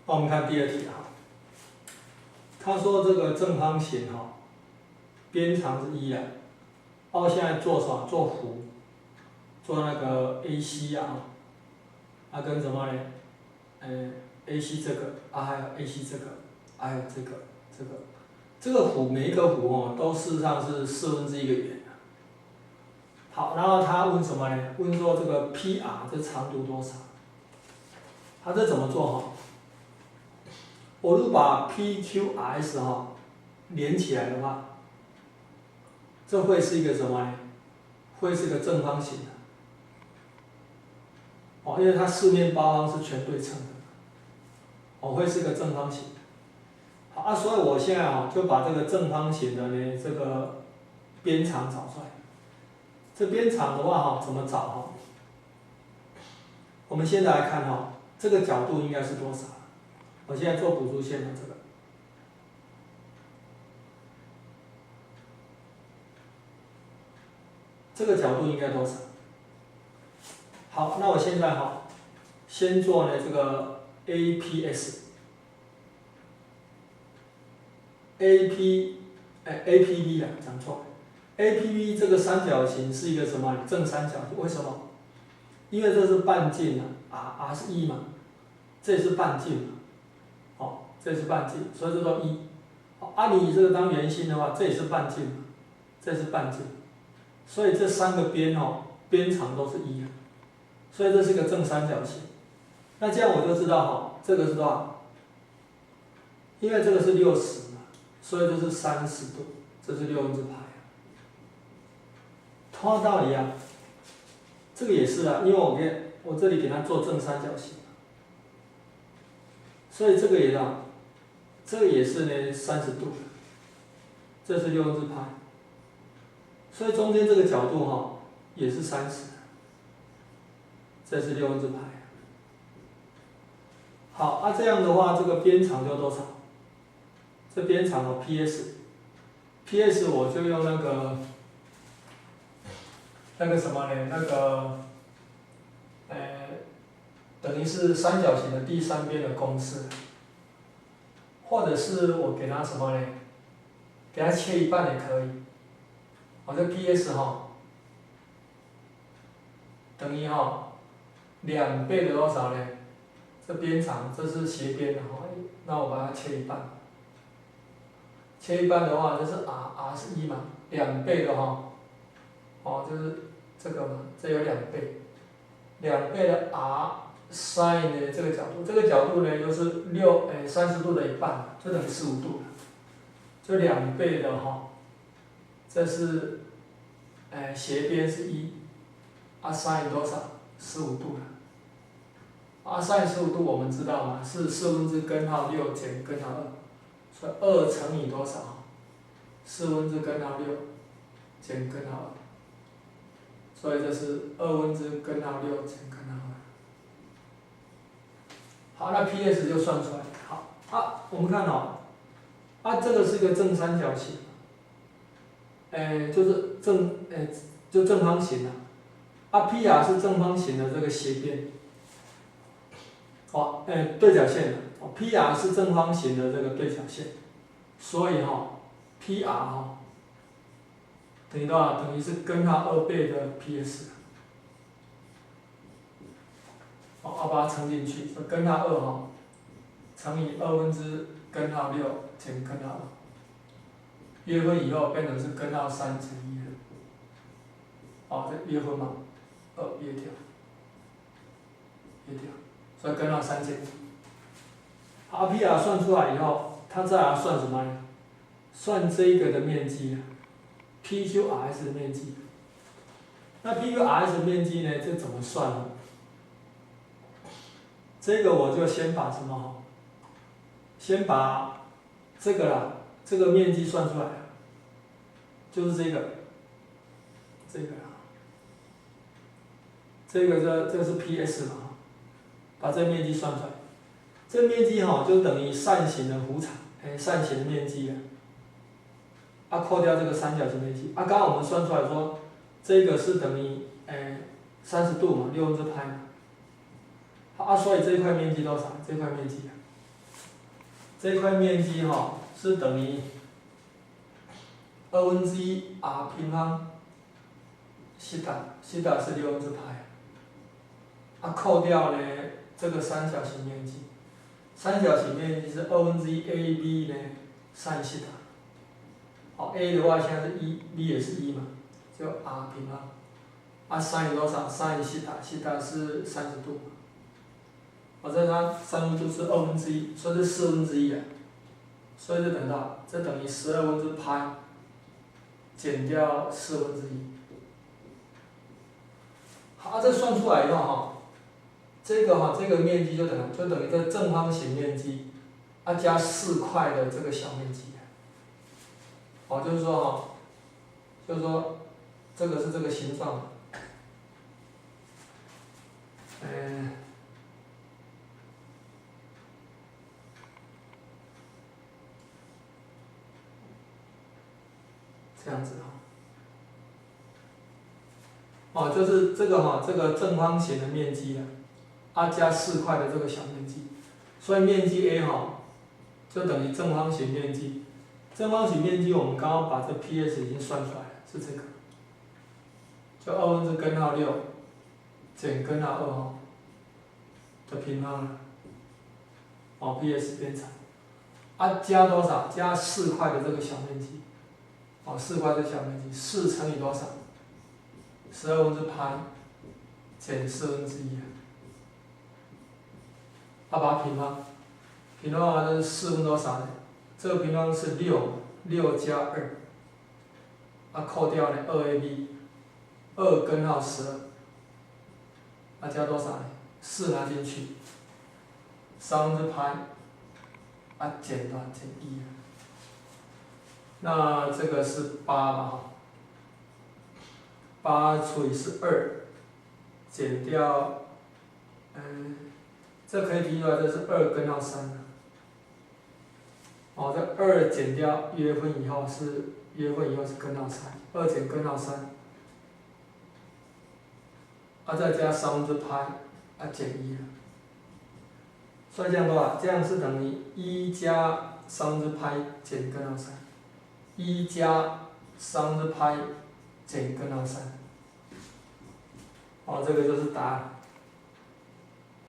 好，我们看第二题哈。他说这个正方形哈，边长是1啊，我现在做什么？做弧，做那个 AC 啊，跟什么呢？AC 这个还有 AC 这个，还有这个弧每一个弧哦，都事实上是1/4个圆。好，然后他问什么呢？问说这个 PR 这长度多少？他这怎么做哈？我如果把 PQRS 哈连起来的话，这会是一个什么呢？会是个正方形的。因为它四面八方是全对称的，会是个正方形。好所以我现在就把这个正方形的呢这个边长找出来。这边长的话怎么找我们现在来看这个角度应该是多少？我现在做补助线的这个。这个角度应该多少？好，那我现在先做呢这个 APB 啊，讲错 ，APB 这个三角形是一个什么正三角形？为什么？因为这是半径啊 ，r 是1嘛，这也是半径嘛，这也是半径，所以这叫1。你这个当圆心的话，这也是半径嘛，这是半径，所以这三个边边长都是1，所以这是个正三角形。那这样我就知道这个是多少？因为这个是60嘛，所以这是30度，这是6分之派。同样道理啊，这个也是啊，因为我这里给它做正三角形，所以这个也是呢30度，这是6分之派，所以中间这个角度也是30，这是6分之派。好这样的话，这个边长就多少？这边长PS 我就用那个什么呢？等于是三角形的第三边的公式，或者是我给它什么呢？给它切一半也可以。这 PS 等于2倍的多少呢？这边长，这是斜边的那我把它切一半。切一半的话，这是 r 是1嘛，2倍的就是这个嘛，这有2倍，2倍的 r sin 的这个角度，这个角度呢就是30度的一半，就等于15度了，就2倍的这是斜边是1，sin 多少？15度了。sin 15度我们知道嘛，是4分之根号6减根号2，所以2乘以多少？4分之根号6减根号2，所以这是2分之根号6减根号2。好，那 PS 就算出来。好我们看这个是一个正三角形，就是就正方形PR 是正方形的这个斜边，对角线PR 是正方形的这个对角线，所以PR 等于多少？等于是根号2倍的 PS。我把它乘进去，根号2乘以2分之根号6减根号2，约分以后变成是根号3乘1了。这约分嘛，2约掉，所以根号3减1。PR 算出来以后，它再来算什么呢？算这个的面积PQRS 的面积。那 PQRS 的面积呢？这怎么算呢？这个我就先把什么？先把这个面积算出来，就是这个这是 PS 嘛，把这面积算出来，这面积就等于扇形的弧长，扇形的面积扣掉这个三角形面积，刚刚我们算出来说，这个是等于30度嘛，6分之派嘛。所以这一块面积多少？这块面积这块面积是等于1/2 r 平方西塔，西塔是6分之派。扣掉呢这个三角形面积，三角形面积是1/2 AB 呢 sin 西塔。A 的话现在是1，B 也是1嘛，就 r 平方。sin 多少 ？sin 西塔，西塔是30度。这它30度是1/2，所以是1/4啊。所以就等到这等于12分之派减掉1/4。好，这算出来以后这个面积就等于这正方形面积，加4块的这个小面积。就是说这个是这个形状。这样子就是这个正方形的面积加4块的这个小面积，所以面积 A 就等于正方形面积。正方形面积我们刚刚把这 PS 已经算出来了，是这个，就2分之根号6减根号2的平方PS 变长。加多少？加4块的这个小面积。4块的小面积，4乘以多少？12分之派减1/4。把它平方，平方的话这是4分多少呢？这个平方是6加2。扣掉呢 2AB，2根号12。加多少呢？4拿进去，3分之派。减多少？减1。那这个是8嘛？8除以是2，减掉，这可以提出来，这是2根号3。这2减掉约分以后是根号3，2减根号3。再加3分之派，减1。所以这样多少？这样是等于1加3分之派减根号3，1加3分之派减根号3。这个就是答案。